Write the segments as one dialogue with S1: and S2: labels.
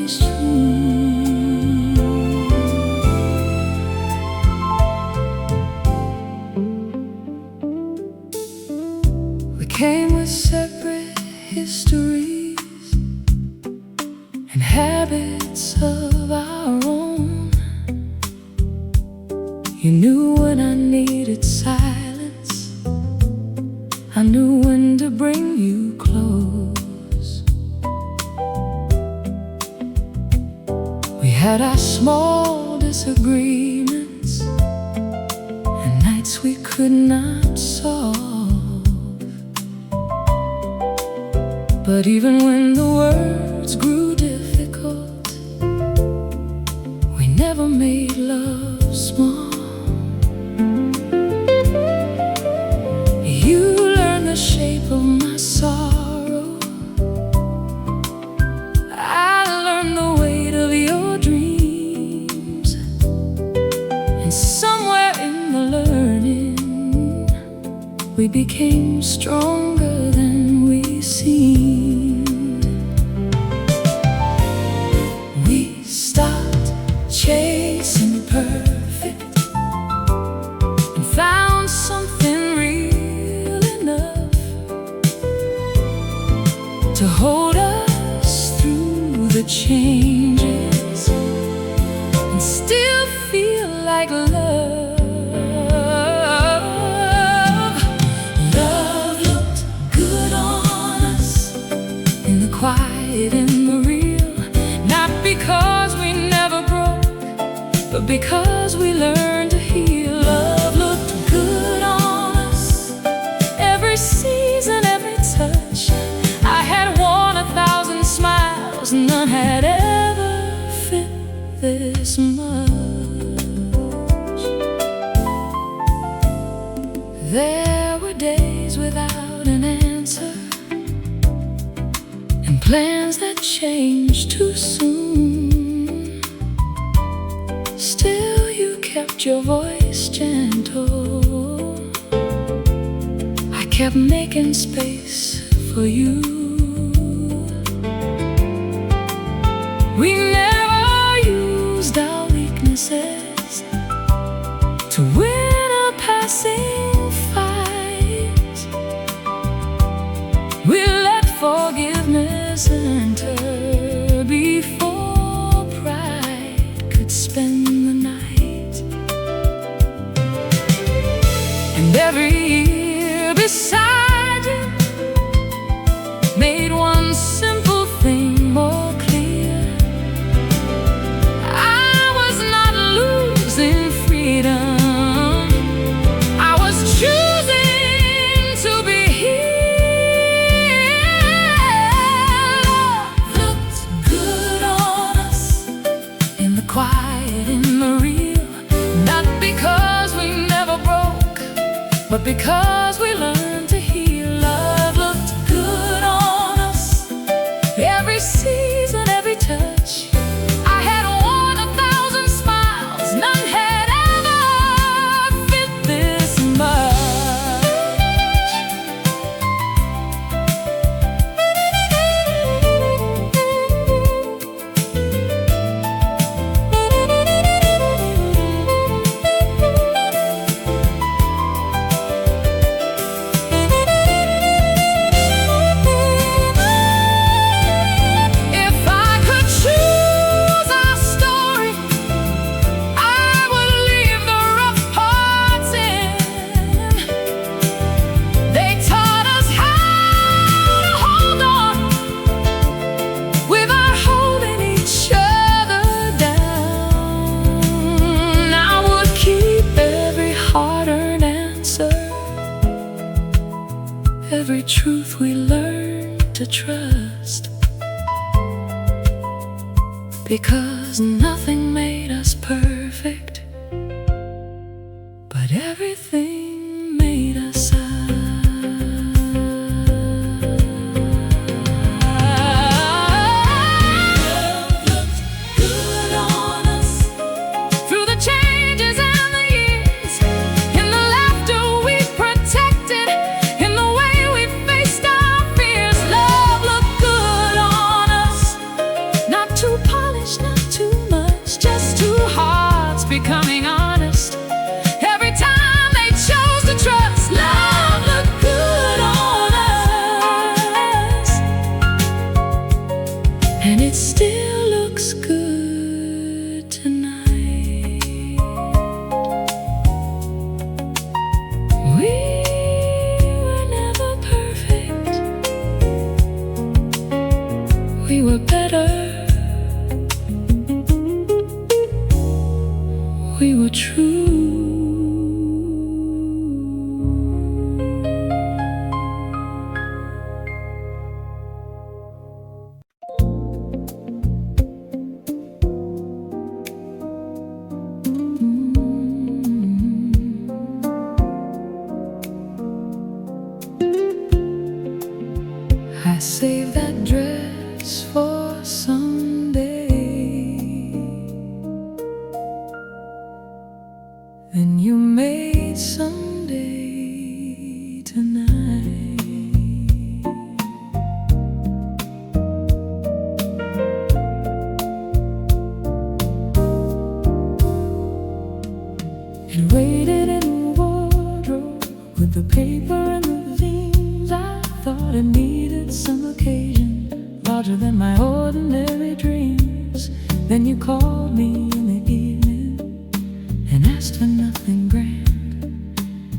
S1: always true. We came with separate histories and habits of our own. You knew when I needed silence, I knew when to bring you close. We had our small disagreements and nights we could not solve. But even when the words grew difficult, we never made love small. You learned the shape of my sorrow, I learned the weight of your dreams. And somewhere in the learning, we became stronger than we seemed. We stopped chasing perfect and found something real enough to hold us through the changes and still feel like love. Love looked good on us in the quiet and the real, not because we never broke, but because we learned to heal. Love looked good on us, every season, every touch. I had worn 1,000 smiles, none had ever fit this much. There were days without an answer and plans that changed too soon. Still you kept your voice gentle, I kept making space for you. We never used our weaknesses to win a passing fight. We let forgiveness enter before pride could spend the night. And every year beside you made one simple thing more clear: I was not losing freedom, I was choosing to be here. Love looked good on us in the quiet, in the real, not because we never broke, but because we learned to heal. Love looked good on us, every season, every touch. I had worn 1,000 smiles, none had ever fit this much. If I could choose our story, I would leave the rough parts in. They taught us how to hold on without holding each other down. I would keep every hard-earned answer, every truth we learned to trust, because nothing made us perfect, but everything made us us. Love looked good on us through the changes and the years, in the laughter we protected, in the way we faced our fears. Love looked good on us, not too still looks good tonight. We were never perfect. We were better. We were true. I saved that dress for someday. Then you made someday tonight. It waited in the wardrobe with the paper and the themes. I thought it needed some occasion larger than my ordinary dreams. Then you called me in the evening and asked for nothing grand.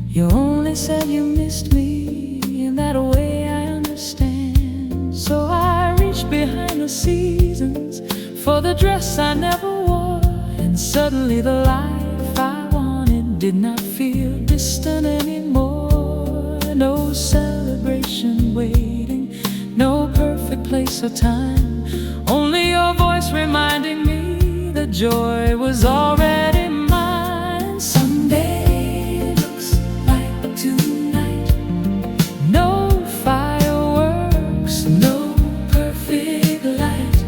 S1: You only said you missed me. In that way I understand. So I reached behind the seasons for the dress I never wore. And suddenly the life I wanted did not feel distant anymore. No celebration waiting, no perfect place or time. Only your voice reminding me the joy was already mine. Someday looks like tonight. No fireworks, no perfect light.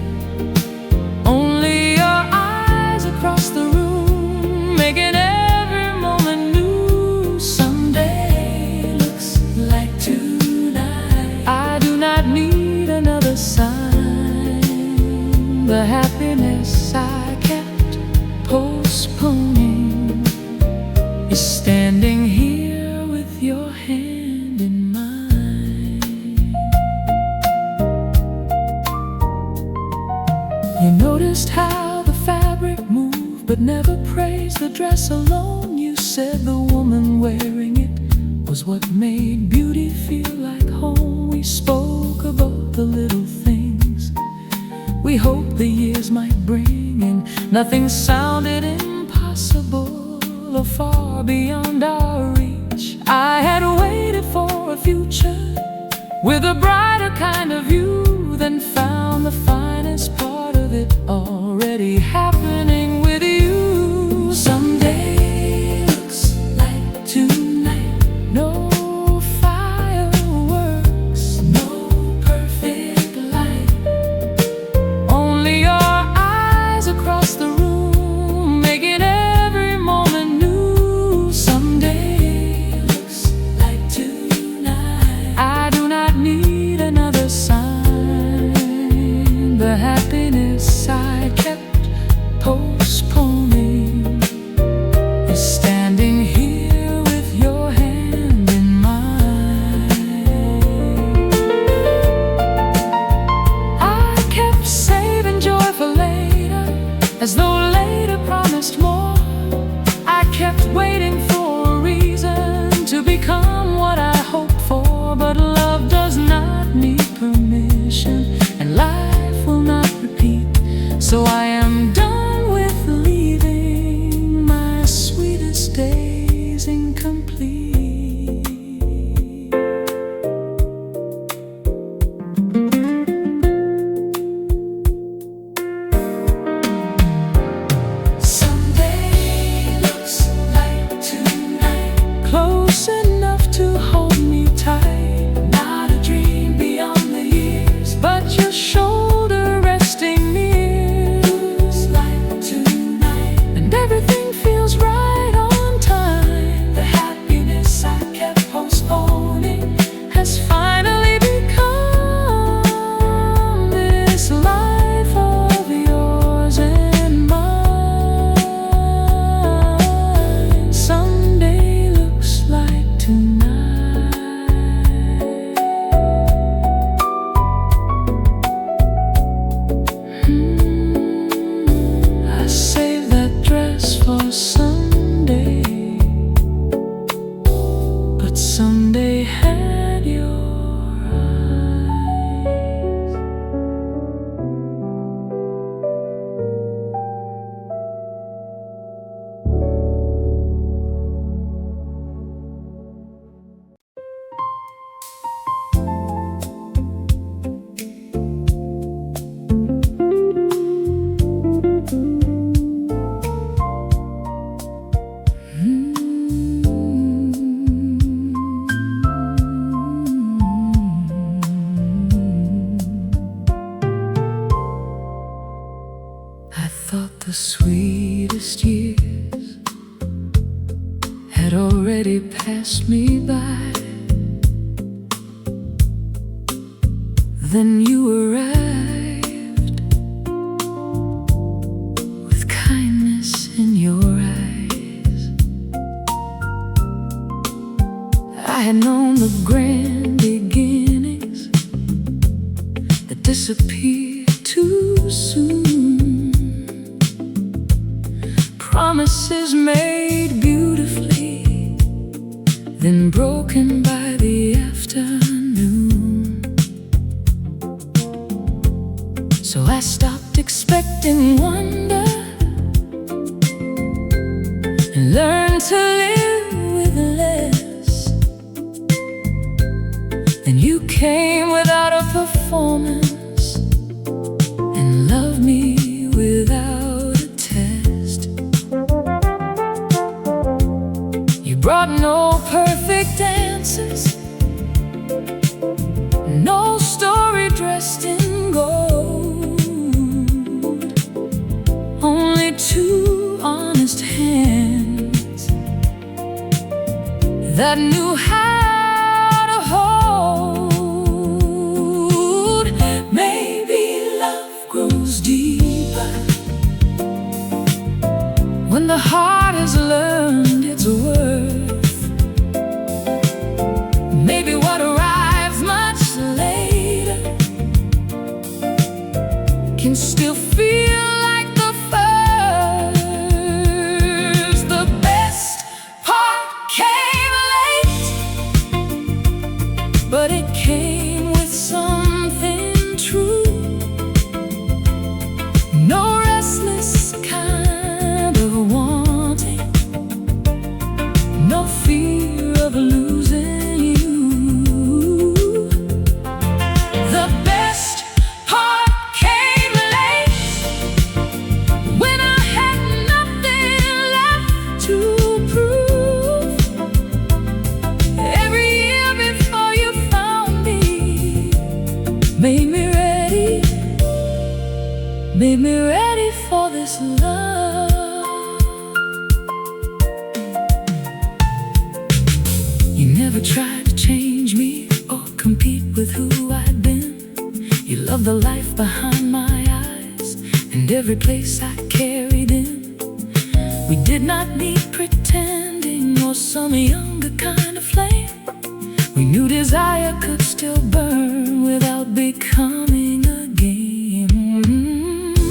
S1: Only your eyes across the room, making every moment new. Someday looks like tonight. I do not need another sign. The happiness I kept postponing is standing here with your hand in mine. You noticed how the fabric moved, but never praised the dress alone. You said the woman wearing it was what made beauty feel like home. We spoke about the little things we hoped the years might bring, and nothing sounded impossible or far beyond our reach. I had waited for a future with a brighter kind of view, then found the finest part of it already happening with you. Someday looks like tonight. No fireworks, no perfect light. Only your eyes across the room, making every moment new. Someday looks like tonight. I do not need another sign. The happiness I kept postponing is standing here with your hand in mine. I kept saving joy for later, as though later promised more. I kept waiting for a reason to become what I hoped for. But love does not need permission, and life will not repeat. So I am done with leaving my sweetest days incomplete. Someday looks like tonight. Close enough to hold me tight. Not a dream beyond the years, but your shoulder resting near. thought the sweetest years had already passed me by. Then you arrived with kindness in your eyes. I had known the grand beginnings that disappear too soon, promises made beautifully, then broken by the afternoon. So I stopped expecting wonder and learned to live with less. Then you came without a performance and loved me without a test. You brought no perfect answers, no story dressed in gold, only two honest hands that knew how to hold. Maybe love grows deeper when the heart has learned its worth. Maybe what arrives much later can still feel like the first. The best part came late, but it came with something true. No restless kind of wanting, no fear of losing you. The best part came late, when I had nothing left to prove. Every year before you found me made me ready for this love. You never tried to change me or compete with who I'd been. You loved the life behind my eyes and every place I carried in. We did not need pretending or some younger kind of flame. We knew desire could still burn without becoming a game.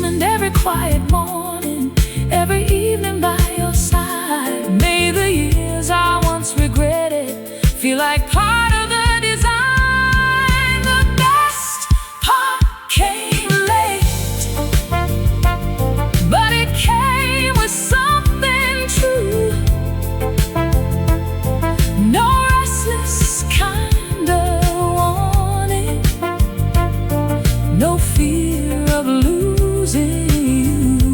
S1: And every quiet morning, every evening by your side, made the years I once regretted feel like part of the design. The best part came late, but it came with something true. No restless kind of wanting, no fear of losing you.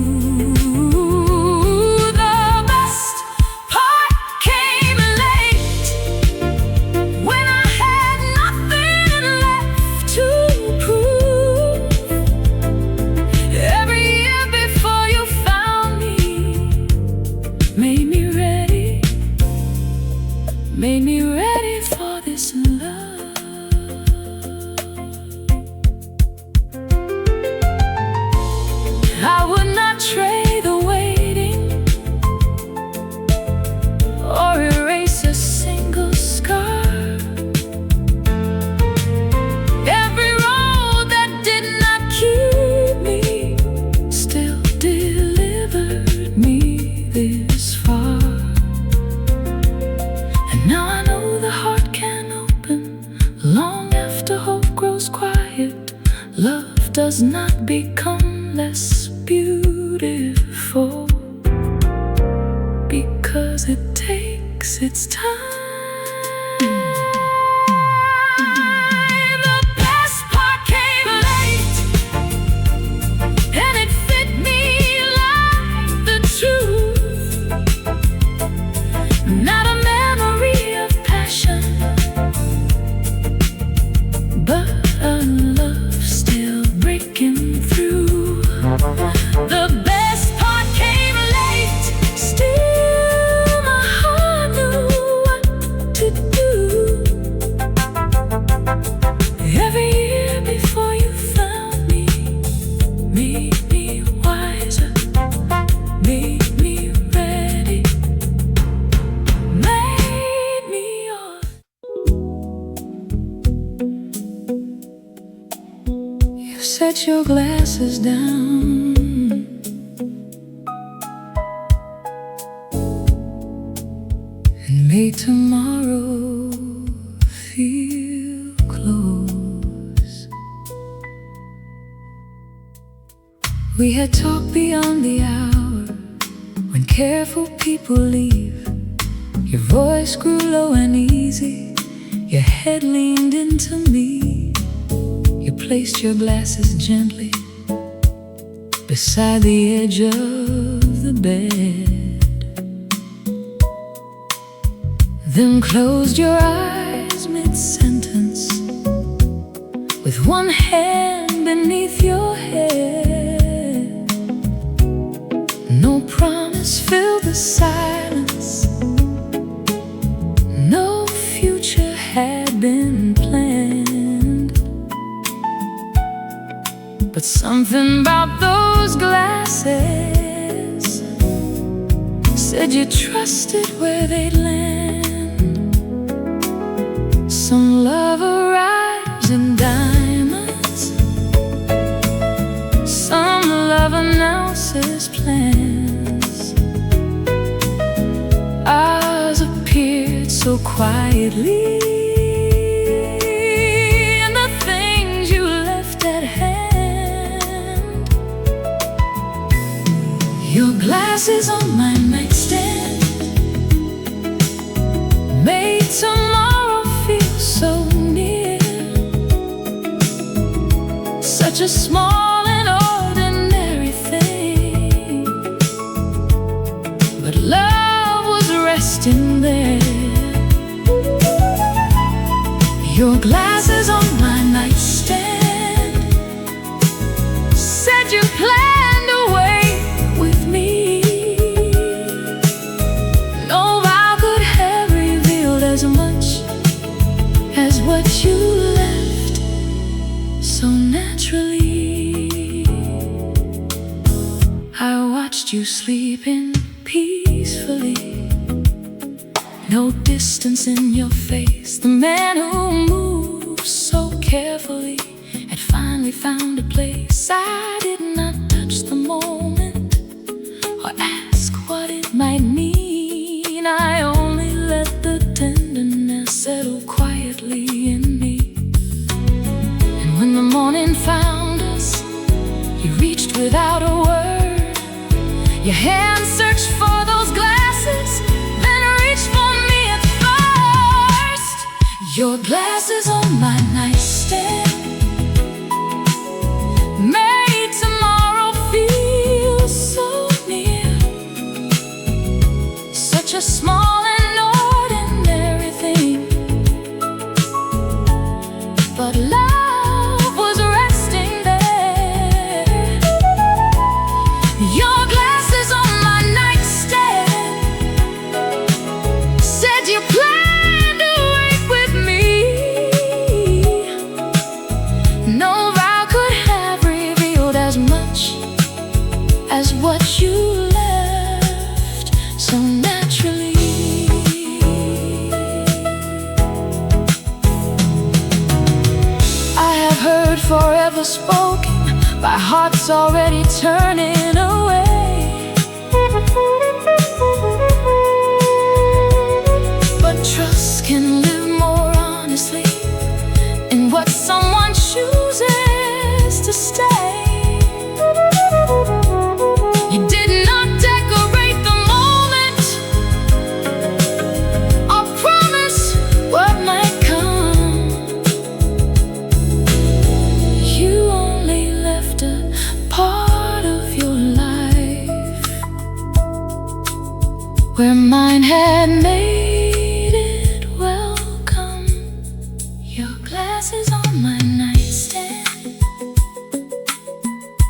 S1: glasses down. And make tomorrow feel close. We had talked beyond the hour, when careful people leave. Your voice grew low and easy, your head leaned into me. You placed your glasses gently beside the edge of the bed, then closed your eyes mid-sentence, with one hand beneath your head. No promise filled the silence, no future had been planned. But something about those glasses said you trusted where they'd land. Some love arrives in diamonds, some love announces plans. Ours appeared so quietly, and the things you left at hand. Your glasses on my nightstand made tomorrow feel so near. Such a small and ordinary thing, but love was resting there. Your glasses on my nightstand said you planned to wait with me. No vow could have revealed as much as what you left so naturally. I watched you sleeping peacefully, no distance in your face. The man who moved so carefully had finally found a place. I did not touch the moment or ask what it might mean. I only let the tenderness settle quietly in me. And when the morning found us, you reached without a word. Your hand searched for those glasses, then reached for me at first. Your glasses on my nightstand made tomorrow feel so near. Such a small and ordinary thing, but love was resting there. Your glasses on my nightstand said you planned to wait with me. No vow could have revealed as much as what you left so naturally. I have heard forever spoken by hearts already turning away, but trust can live more honestly in what someone chooses to stay. You did not decorate the moment or promise what might come. You only left a part of your life where mine had made it welcome. Your glasses on my nightstand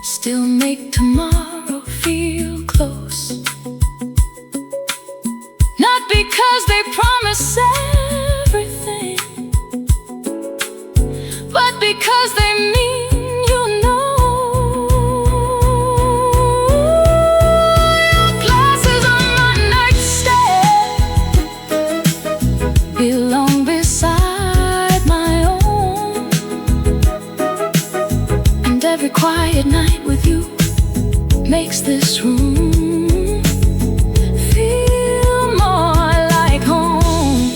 S1: still make tomorrow feel close. Not because they promise everything, but because they mean you know. Your glasses on my nightstand belong beside my own, and every quiet night makes this room feel more like home.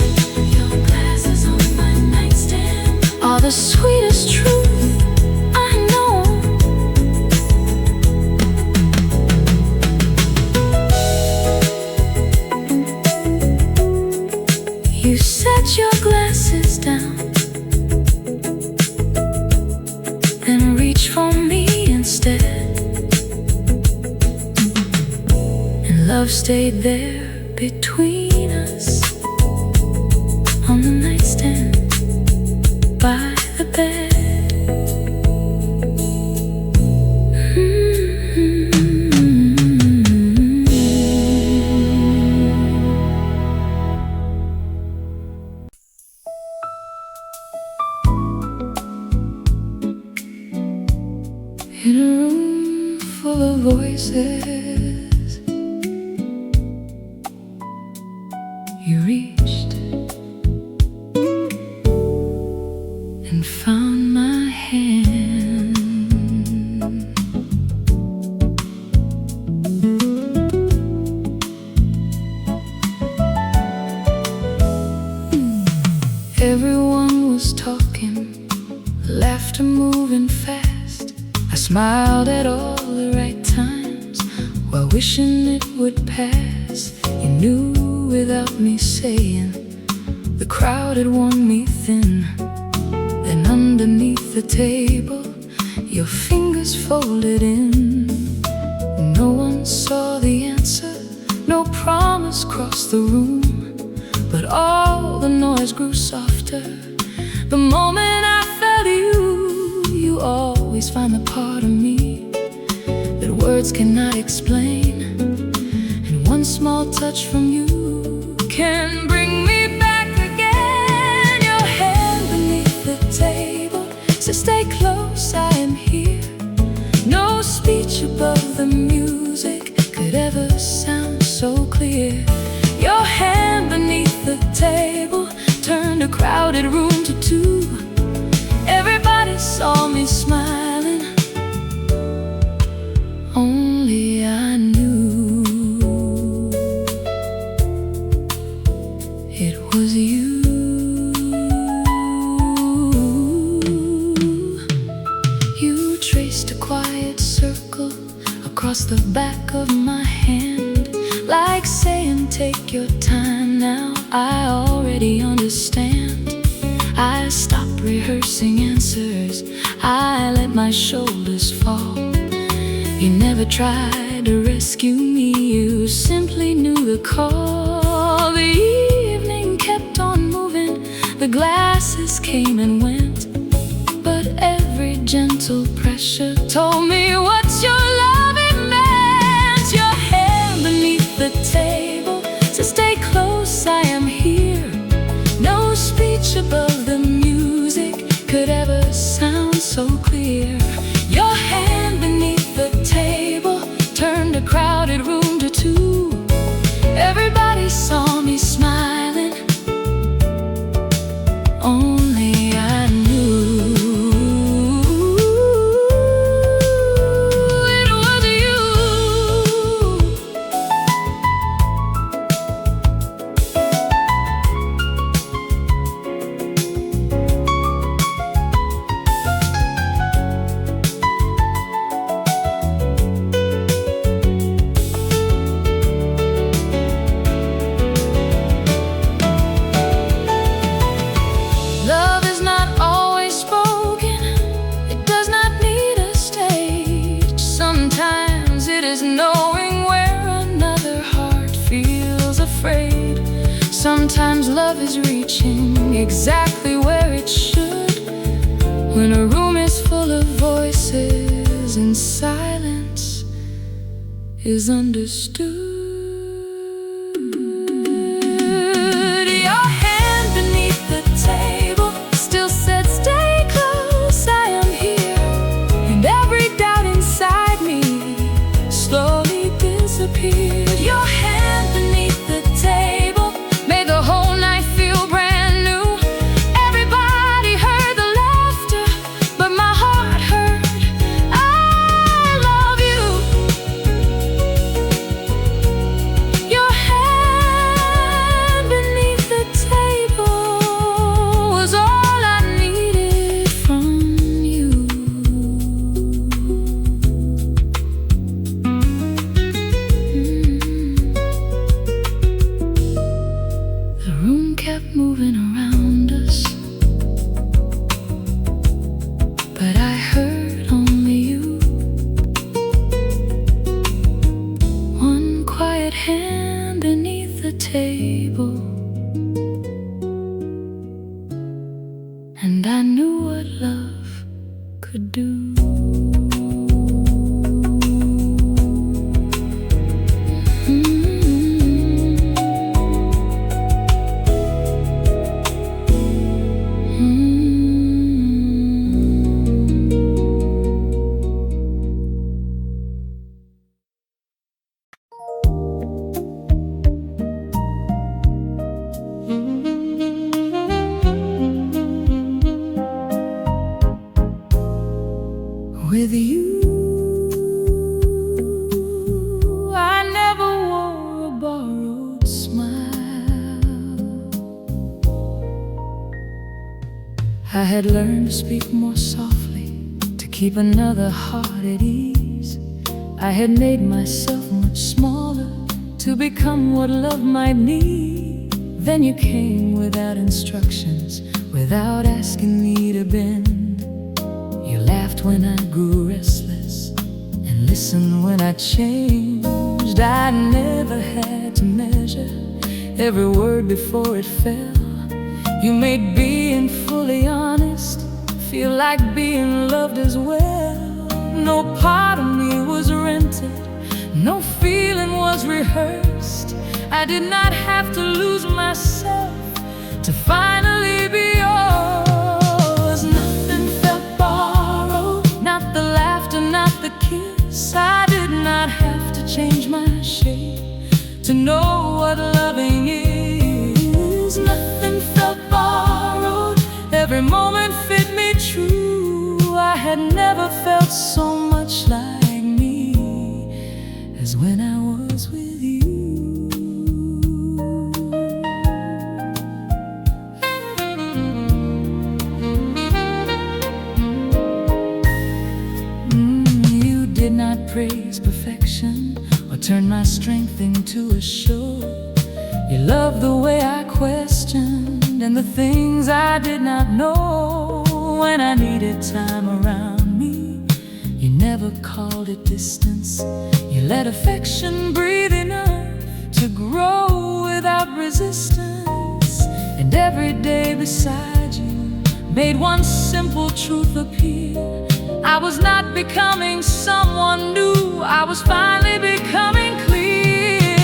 S1: Your glasses on my nightstand are the sweetest truth I know. You set your glasses down and reach for me instead. Love stayed there between us on the nightstand by the bed. In a room full of voices, you reached and found my hand. Everyone was talking, laughter moving fast. I smiled at all the right times while wishing it would pass. You knew without me saying, the crowd had worn me thin. Then underneath the table, your fingers folded in. No one saw the answer, no promise crossed the room, but all the noise grew softer. The moment I felt you, you always find the part of me that words cannot explain. And one small touch from you can bring me back again. Your hand beneath the table says, stay close, I am here. No speech above the music could ever sound so clear. Your hand beneath the table turned a crowded room to two. Everybody saw me smiling, only I knew it was you. You traced a quiet circle across the back of my hand, like saying, take your time now, I already understand. I stopped rehearsing answers, I let my shoulders fall. You never tried to rescue me, you simply knew the call. The evening kept on moving, the glasses came and went, but every gentle pressure told me what your loving meant. Your hand beneath the table says, stay close, I am here. No speech above the music could ever sound so clear. Your hand beneath the table turned a crowded room to two. Everybody saw me smiling, only I knew it was you. Love is not always spoken, it does not need a stage. Sometimes it is knowing where another heart feels afraid. Sometimes love is reaching exactly where it should, when a room is full of voices and silence is understood. Your hand beneath the table still said, stay close, I am here. And every doubt inside me slowly disappeared. Your hand beneath the table made the whole night feel brand new. Everybody heard the laughter, but my heart heard, I love you. hand beneath the table, and I knew what love could do. With you, I never wore a borrowed smile. I had learned to speak more softly, to keep another heart at ease. I had made myself much smaller, to become what love might need. Then you came without instructions, without asking me to bend. You laughed when I grew restless, and listened when I changed. I never had to measure every word before it fell. You made being fully honest feel like being loved as well. No part of me was rented, no feeling was rehearsed. I did not have to lose myself to finally be yours. Nothing felt borrowed, not the laughter, not the kiss. I did not have to change my shape to know what loving is. Nothing felt borrowed, every moment fit me true. I had never felt so much like me as when I was with you. You did not praise perfection or turn my strength into a show. You loved the way I questioned and the things I did not know. When I needed time around me, you never called it distance. You let affection breathe enough to grow without resistance. And every day beside you made one simple truth appear. I was not becoming someone new, I was finally becoming clear.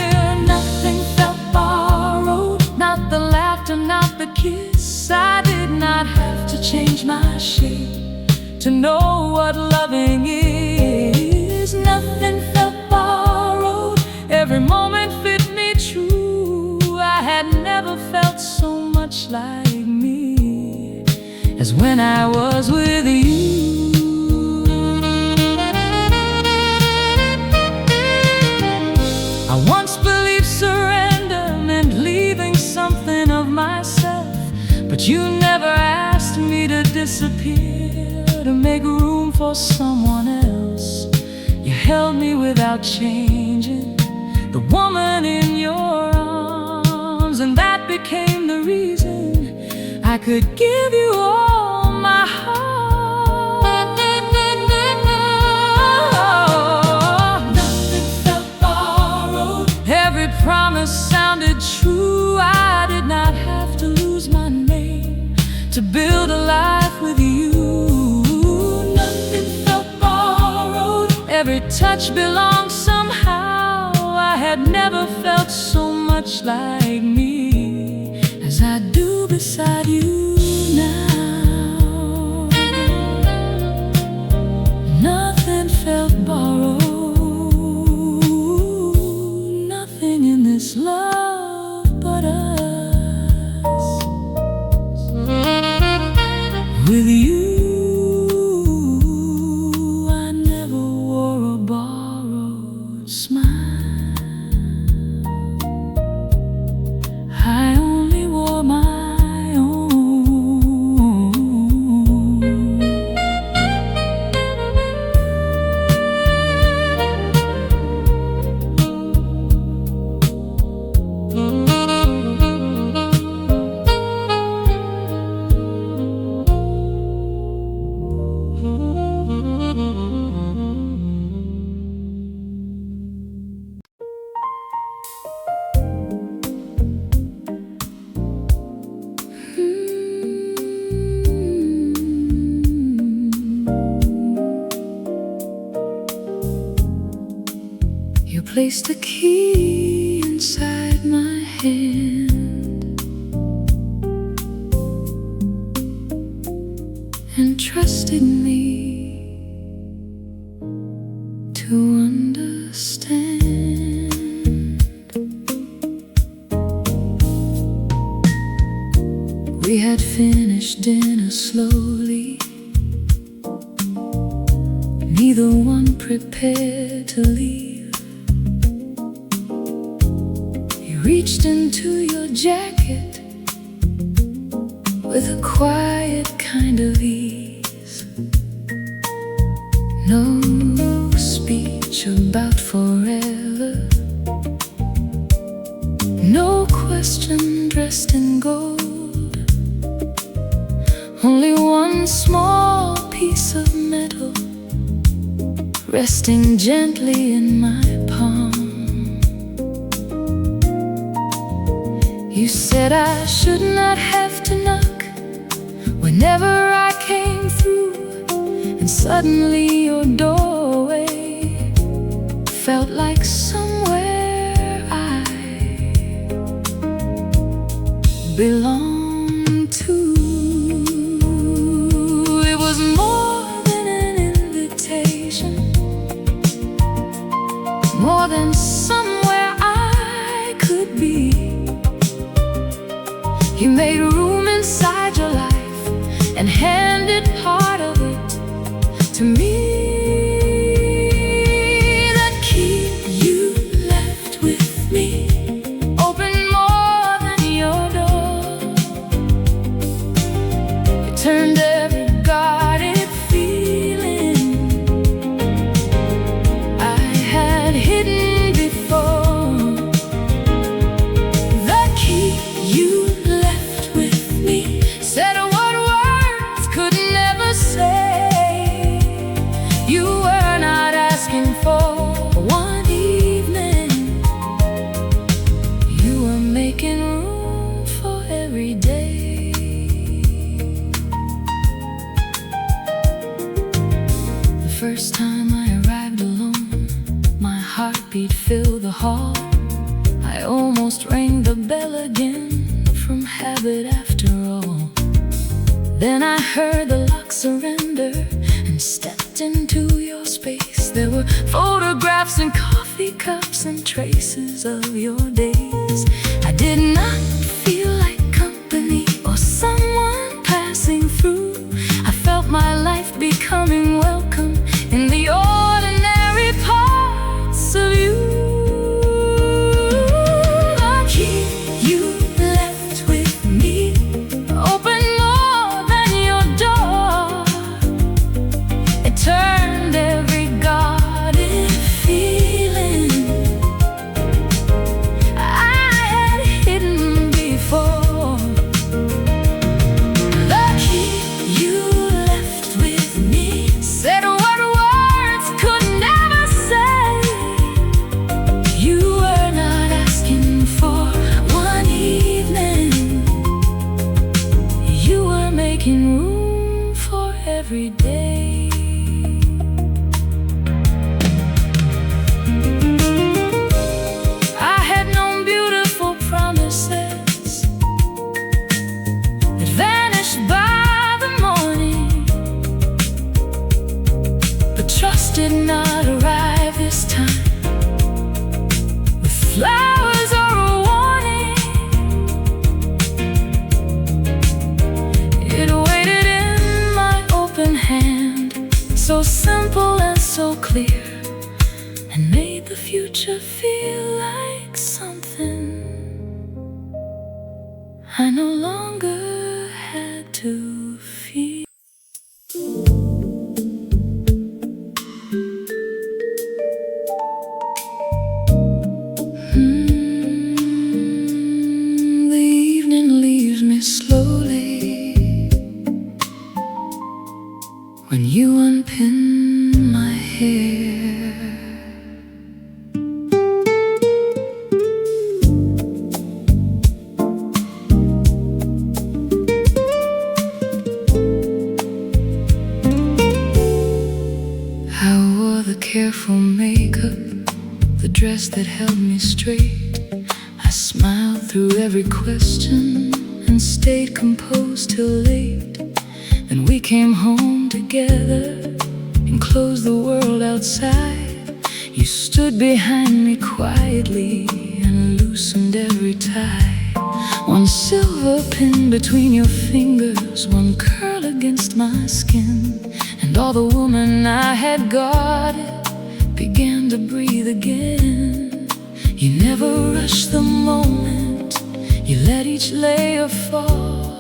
S1: Nothing felt borrowed, not the laughter, not the kiss. I did not have to change my shape to know what loving is. Nothing felt borrowed, every moment fit me true. I had never felt so much like me as when I was with you. I once believed surrender meant leaving something of myself, but you never asked me to disappear to make room for someone else. You held me without changing, the woman in your arms, and that became the reason I could give you all my heart. Nothing felt borrowed, every promise sounded true. I did not have to lose my name to build a life with you. Nothing felt borrowed, every touch belonged somehow. I had never felt so much like me as I do beside you now. Nothing felt borrowed, nothing in this love but us. With you, I never wore a borrowed smile. I only wore my own. You placed the key inside my hand and trusted me to understand. We had finished dinner slowly, neither one prepared to leave. You reached into your jacket with a quiet kind of ease. No speech about forever, no question dressed in gold, only one small piece of metal resting gently in my palm. You said I should not have to knock whenever I came through, and suddenly your doorway felt like somewhere I belonged to. It was more than an invitation, more than somewhere I could be. You made room inside your life and handed part of it to me. The key you left with me opened more than your door. It turned every guarded feeling I had hidden before. The key you said what words could never say. You were not asking for one evening, you were making room for every day. The first time I arrived alone, my heartbeat filled the hall. I almost rang the bell again from habit after all. Then I heard the lock surrender and stepped into your space. There were photographs and coffee cups and traces of your days. I did not feel like company or someone passing through. I felt my life becoming welcome in the ordinary parts of you. The key you left with me opened more than your door. It turned every guarded feeling I had hidden before. The key you left with me said what words could never say. You were not asking for one evening, you were making room for every day. I had known beautiful promises that vanished by the morning, but trust did not arrive this time with flowers or a warning. It waited in my open hand, so simple and so clear, and made the future feel like something I no longer had to fear. The evening leaves me slowly when you unpin my hair. dress that held me straight. I smiled through every question and stayed composed till late. Then we came home together and closed the world outside. You stood behind me quietly and loosened every tie. One silver pin between your fingers, one curl against my skin, and all the woman I had guarded began to breathe again. You never rushed the moment, you let each layer fall,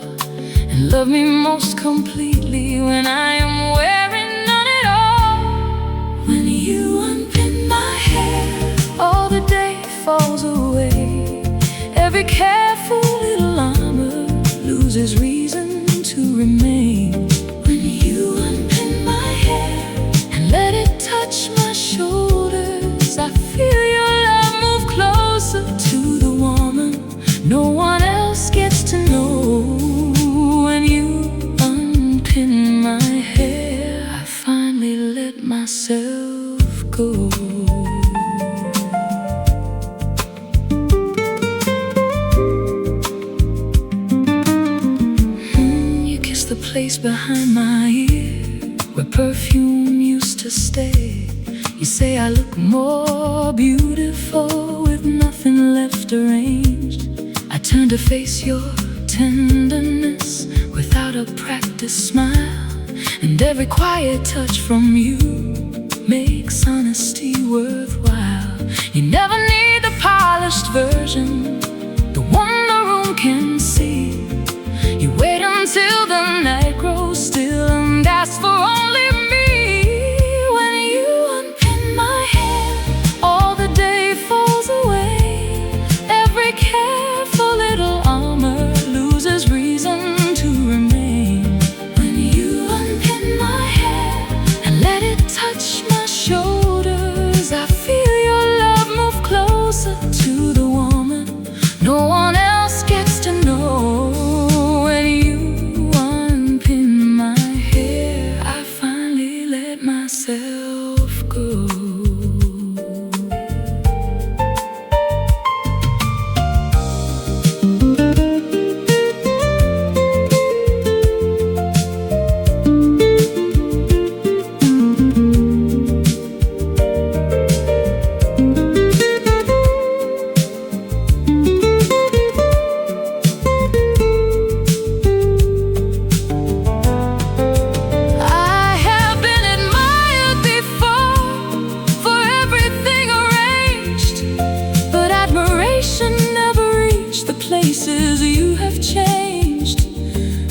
S1: and love me most completely when I am wearing none at all. When you unpin my hair, all the day falls away. Every careful little armor loses reason to remain. When you unpin my hair and let it touch my shoulders, I feel your love move closer to the woman no one else gets to know. When you unpin my hair, I finally let myself go. The place behind my ear where perfume used to stay. You say I look more beautiful with nothing left arranged. I turn to face your tenderness without a practiced smile, and every quiet touch from you makes honesty worthwhile. You never need the polished version, the one the room can see. You wait until the night grows still and ask for only me. When you unpin my hair, all the day falls away. Every careful little armor loses reason to remain. When you unpin my hair and let it touch my shoulders, I feel your love move closer to the woman no one else gets to know. Myself go. Places you have changed.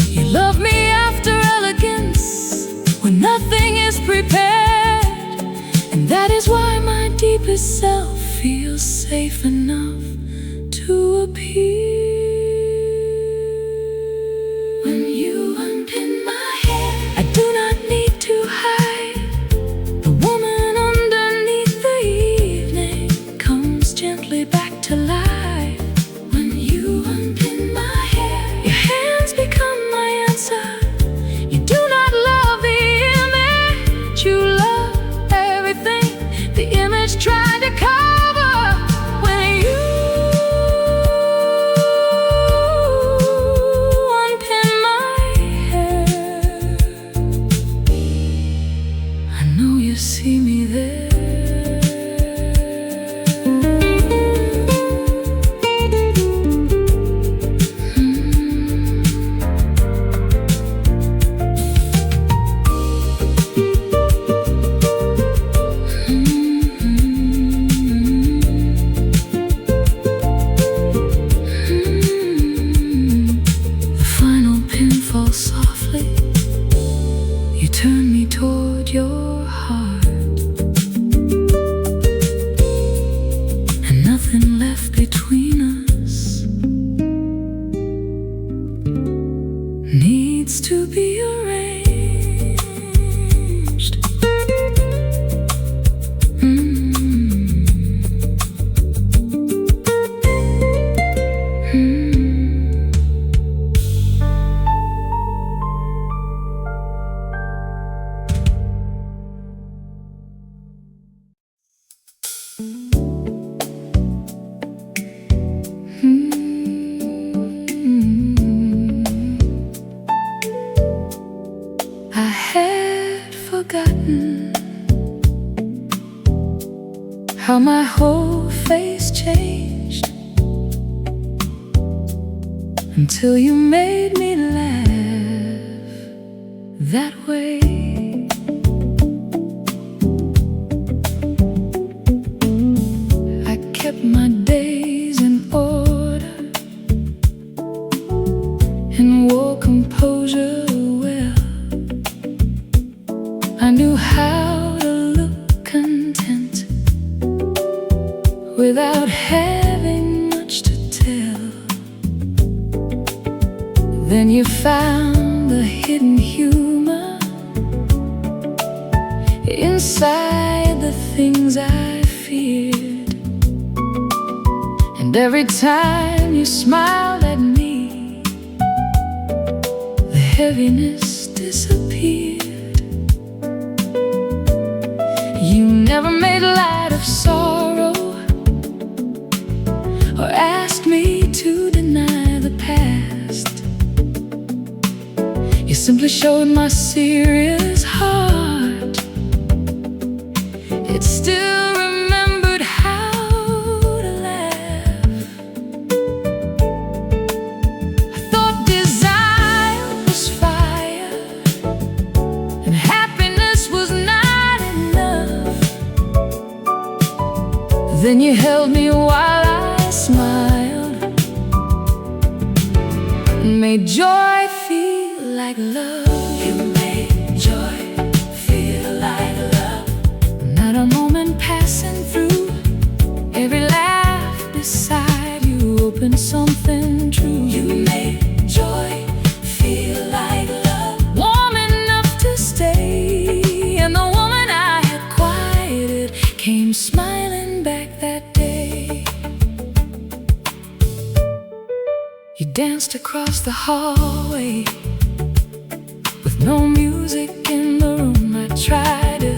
S1: You love me after elegance when nothing is prepared, and that is why my deepest self feels safe enough to appear. When you unpin my hair, I do not need to hide. The woman underneath the evening comes gently back to life. You do not love the image, you love everything the image tried to cover. When you unpin my hair, I know you see me there. Turn me toward your heart, and nothing left between us needs to be arranged. how my whole face changed, until you made me laugh that way. I kept my days in order and wore composure well. I knew how to look content without having much to tell. Then you found the hidden humor inside the things I feared, and every time you smiled at me, the heaviness disappeared. You never made light of sorrow or asked me to deny the past. You simply showed my serious heart. It still remembered how to laugh. I thought desire was fire and happiness was not enough. Then you held me while I smiled and made joy feel like love. You made joy feel like love. Not a moment passing through. Every laugh beside you opened something true. You made joy feel like love, warm enough to stay. And the woman I had quieted came smiling back that day. You danced across the hallway with no music in the room. I tried to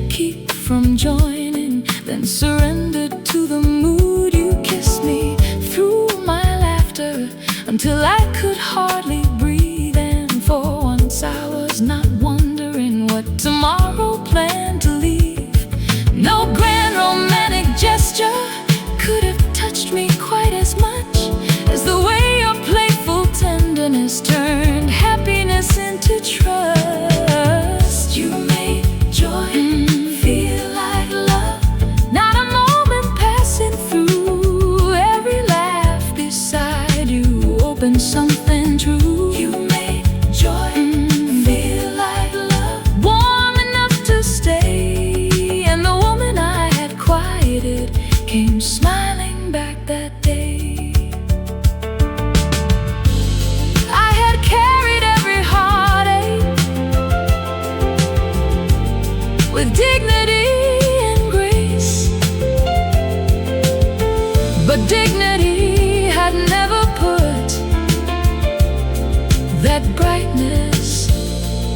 S1: keep from joining, then surrendered to the mood. You kissed me through my laughter until I could hardly breathe. And for once I was not wondering what tomorrow planned to leave. No grand romantic gesture could have touched me quite as much as the way your playful tenderness turned happiness into trust. You made joy feel like love. Not a moment passing through. Every laugh beside you opened something true. You made joy feel like love, warm enough to stay. And the woman I had quieted came smiling back that day. I had carried every heartache with dignity and grace, but dignity had never put that brightness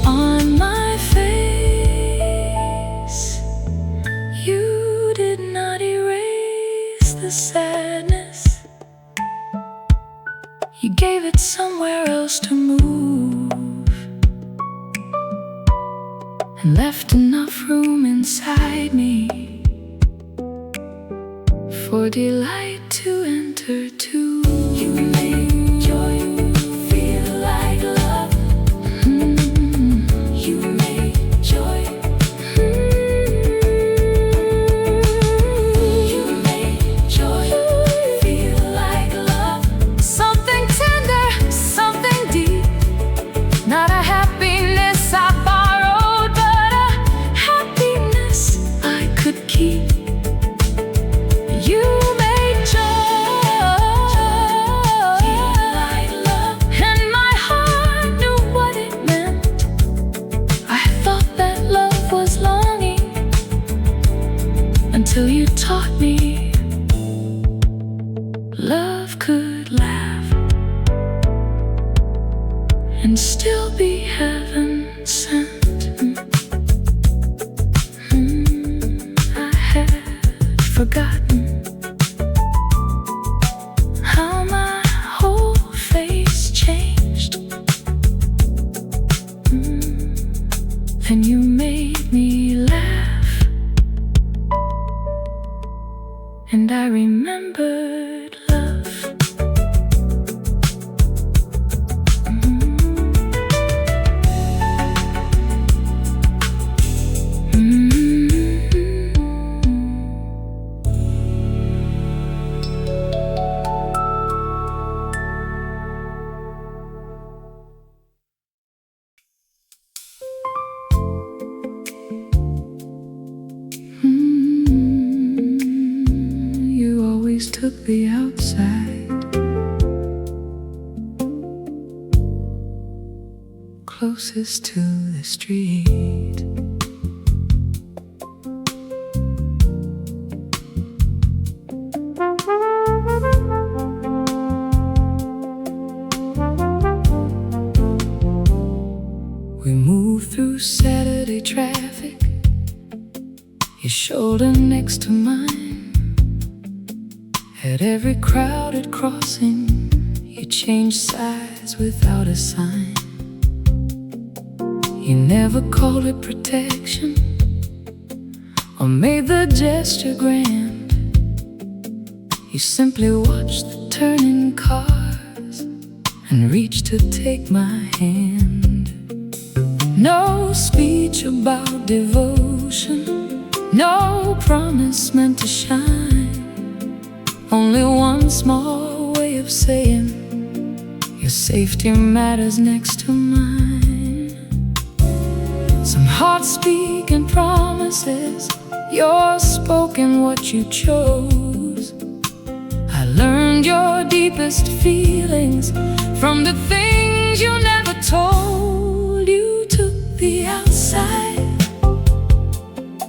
S1: on my face. You did not erase the sadness. You gave it somewhere else to move, and left enough room inside me for delight to enter too. You made joy feel like love. You made joy. You made joy feel like love. Something tender, something deep. Not a happiness I borrowed, but a happiness I could keep. You made joy and I remembered love. You always took the outside, closest to the street. We moved through Saturday traffic, your shoulder next to mine. At every crowded crossing, you changed sides without a sign. You never called it protection or made the gesture grand. You simply watched the turning cars and reached to take my hand. No speech about devotion, no promise meant to shine. Only one small way of saying your safety matters next to mine. Some hearts speak in promises, yours spoken what you chose. I learned your deepest feelings from the things you never told. You took the outside,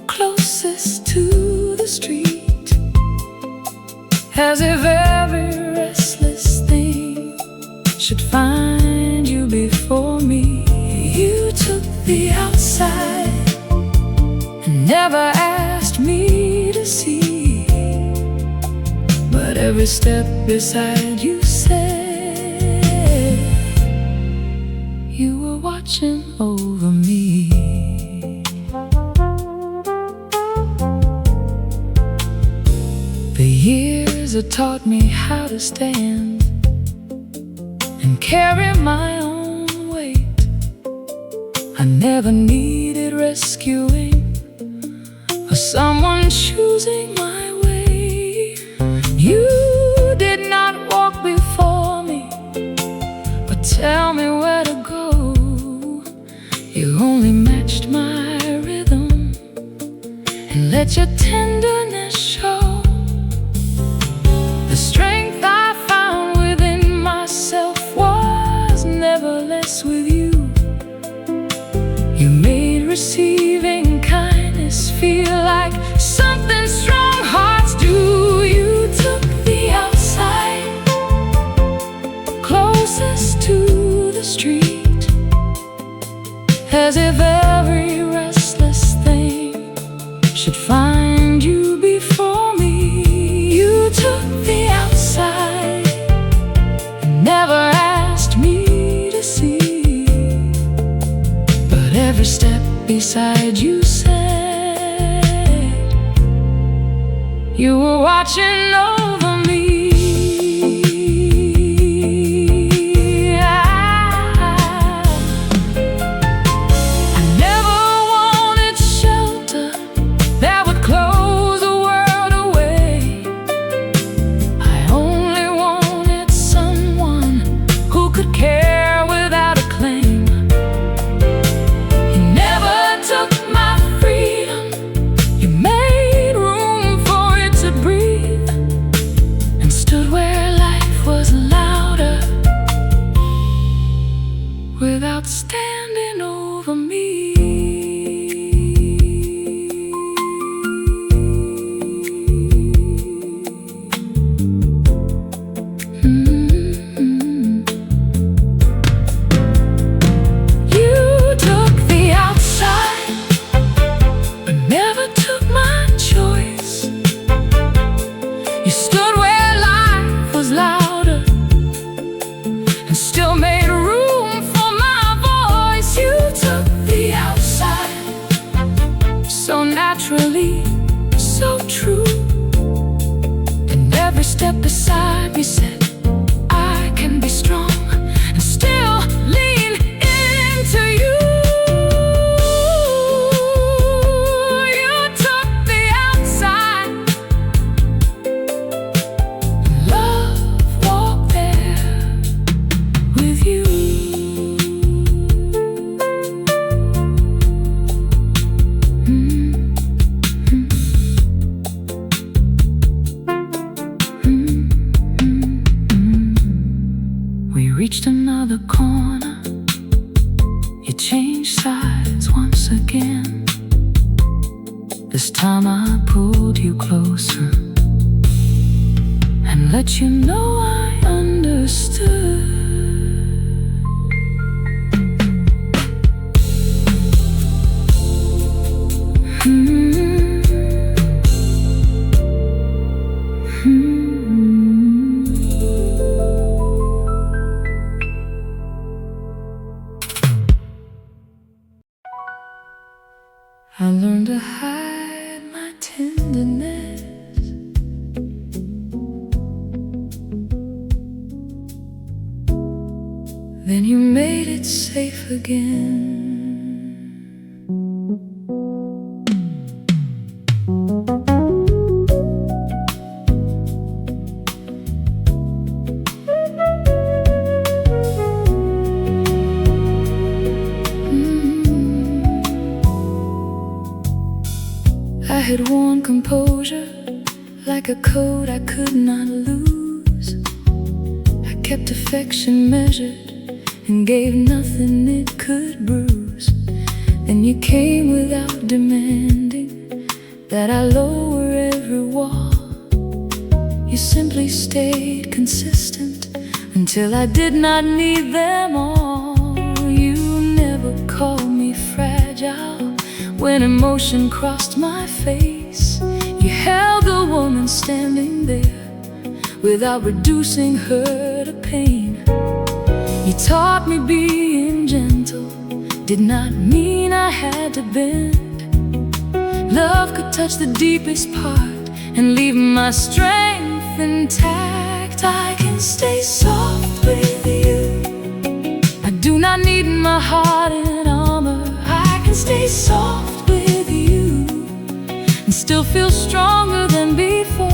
S1: closest to the street, as if every restless thing should find you before me. You took the outside and never asked me to see, but every step beside you said you were watching over me. The years have taught me how to stand and carry my own weight. I never needed rescuing or someone choosing my way. You did not walk before me, but tell me where to go. You only matched my rhythm and let your tenderness show. The strength I found within myself was never less with you. You made receiving kindness feel like something strong hearts do. You took the outside, closest to the street, as if every restless thing should find you before me. You took the outside and never asked me to see, but every step beside you said you were watching over me. I never wanted shelter that would close the world away. I only wanted someone who could care without a claim. You never took my freedom, you made room for it to breathe, and stood where life was louder without standing over me. You took the outside, but never took my choice. You stood where life was louder and still made room for my voice. You took the outside, so naturally, so true. reached another corner, you changed sides once again. This time I pulled you closer and let you know I understood. I learned to hide my tenderness, then you made it safe again. I had worn composure like a code I could not lose. I kept affection measured and gave nothing it could bruise. Then you came without demanding that I lower every wall. You simply stayed consistent until I did not need them all. You never called me fragile when emotion crossed my face. You held the woman standing there without reducing her to pain. You taught me being gentle did not mean I had to bend. Love could touch the deepest part and leave my strength intact. I can stay soft with you. I do not need my heart in armor. I can stay soft with you and still feel stronger than before.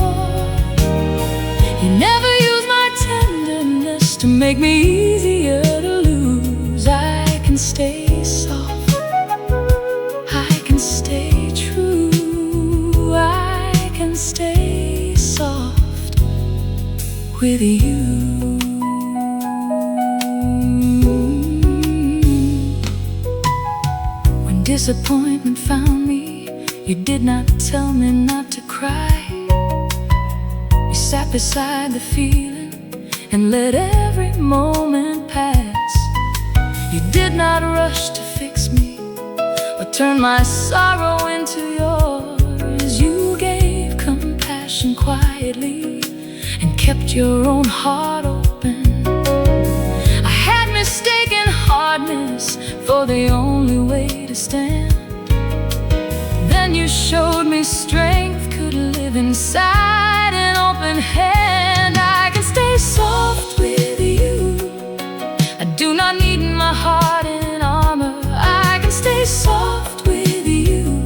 S1: You never use my tenderness to make me easier to lose. I can stay soft, I can stay true, I can stay soft with you. When disappointment found me, you did not tell me not to cry. You sat beside the feeling and let every moment pass. You did not rush to fix me or turn my sorrow into yours. You gave compassion quietly and kept your own heart open. I had mistaken hardness for the only way to stand. Then you showed me strength could live inside an open hand. I can stay soft with you. I do not need my heart in armor. I can stay soft with you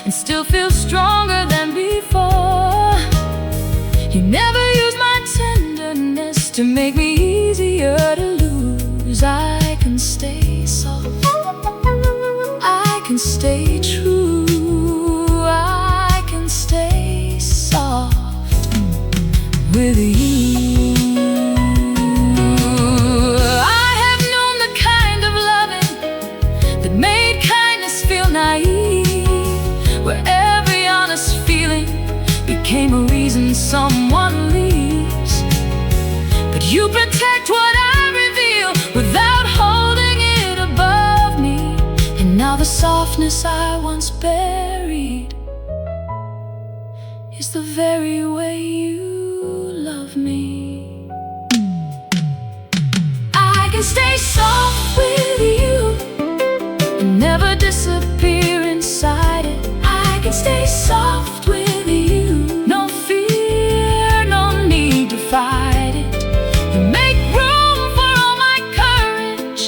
S1: and still feel stronger than before. You never use my tenderness to make me easier to lose. I can stay soft, I can stay true, I can stay soft with you. I have known the kind of loving that made kindness feel naive, where every honest feeling became a reason someone leaves. But you protect what I reveal without holding it above me. And now the softness I once buried is the very way you love me. I can stay soft with you and never disappear inside it. I can stay soft with you. No fear, no need to fight it. You make room for all my courage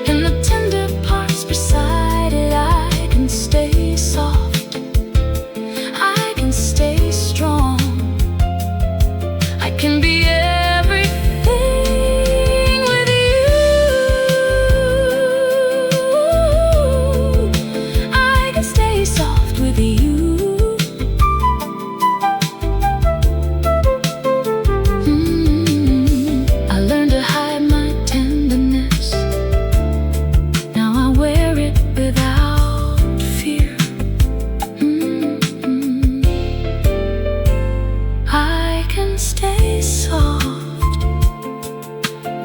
S1: and the tender parts beside it. I can stay soft, I can stay strong, I can be everything with you. I can stay soft with you. I learned to hide my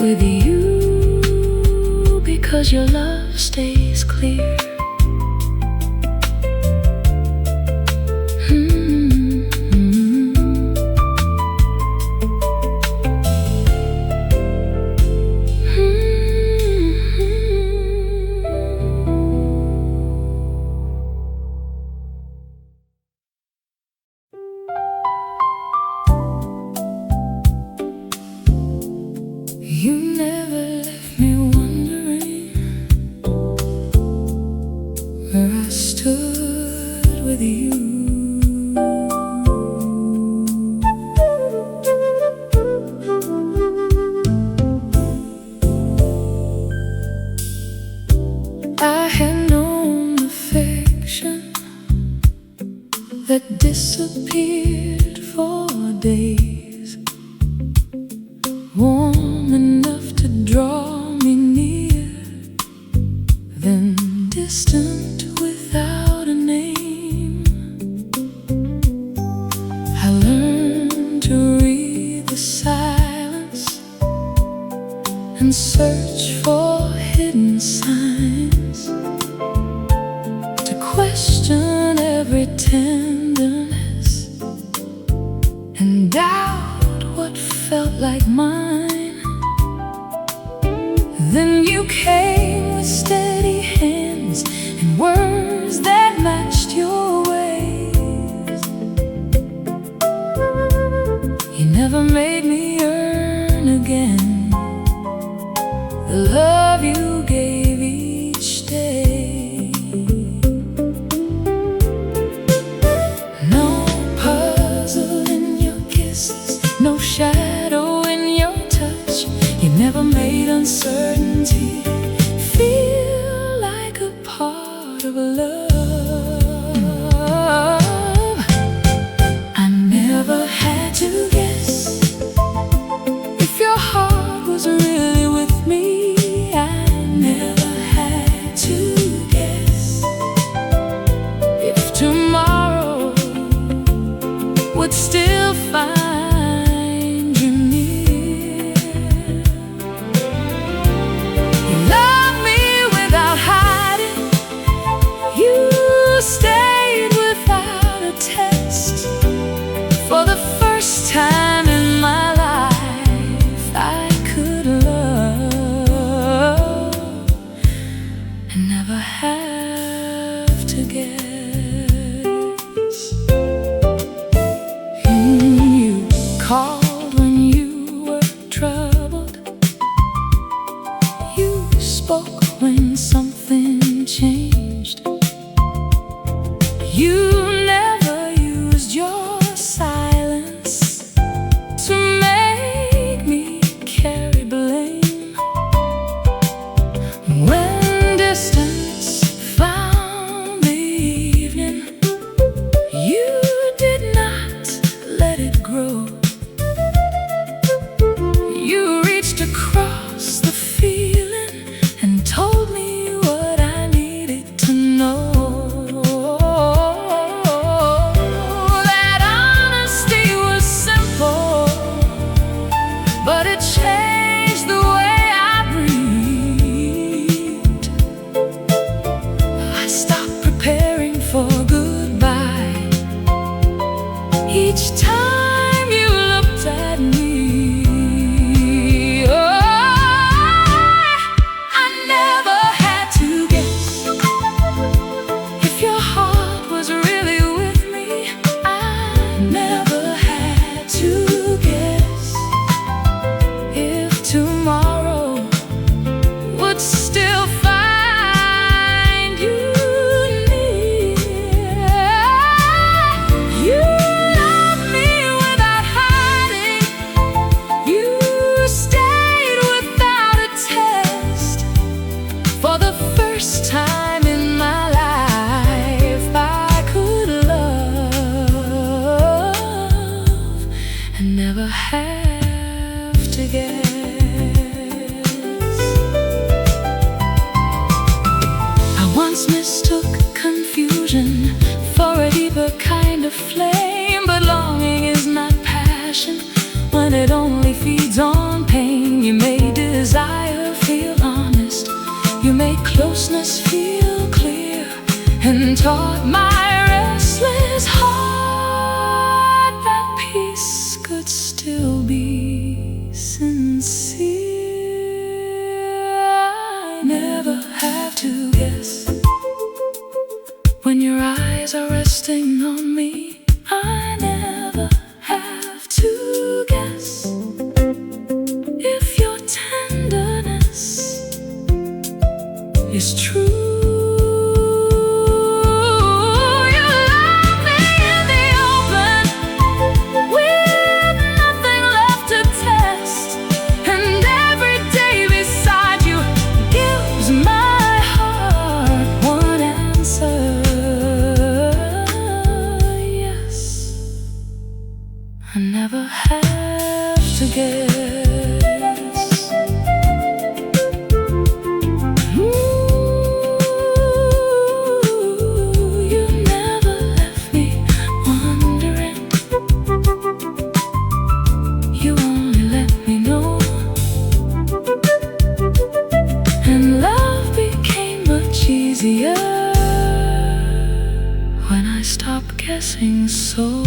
S1: with you, because your love stays clear. You never left me wondering where I stood with you. I had known affection that disappeared for days, warm enough to draw me near, then distant without a name. I learned to read the silence and search for hidden signs, to question every tenderness and doubt what felt like mine. Then you came with steady hands and words that matched your ways. You never made me earn again the love you gave each day. No puzzle in your kisses, no shadow in your touch. You never made uncertainty feel like a part of love. I never had to guess if your heart was really with me. I never had to guess if tomorrow would still find you near. You loved me without hiding. You stayed without a test. For the first time in my life, I could love and never have to guess. You called when you were troubled. You spoke when something changed. You never used your silence to make me carry blame. When distance found the evening, you did not let it grow. You reached across the feeling and told me what I needed to know. That honesty was simple, but it changed the way I breathed. I stopped preparing for goodbye each time you looked at me. Oh, I never had to guess if your heart was really with me. I never had to guess if tomorrow would still find you near. You loved me without hiding. You stayed without a test. For the first time in my life, I could love and never have to guess. I once mistook confusion for a deeper kind of flame, but longing is not passion when it only feeds on pain. You made it closeness feel clear, and taught my restless heart that peace could still be sincere. I never have to guess when your eyes are resting on me. I never have to guess if your tenderness is true. You love me in the open, with nothing left to test, and every day beside you gives my heart one answer. Yes, I never have to guess. You never left me wondering. You only let me know, and love became much easier when I stopped guessing so.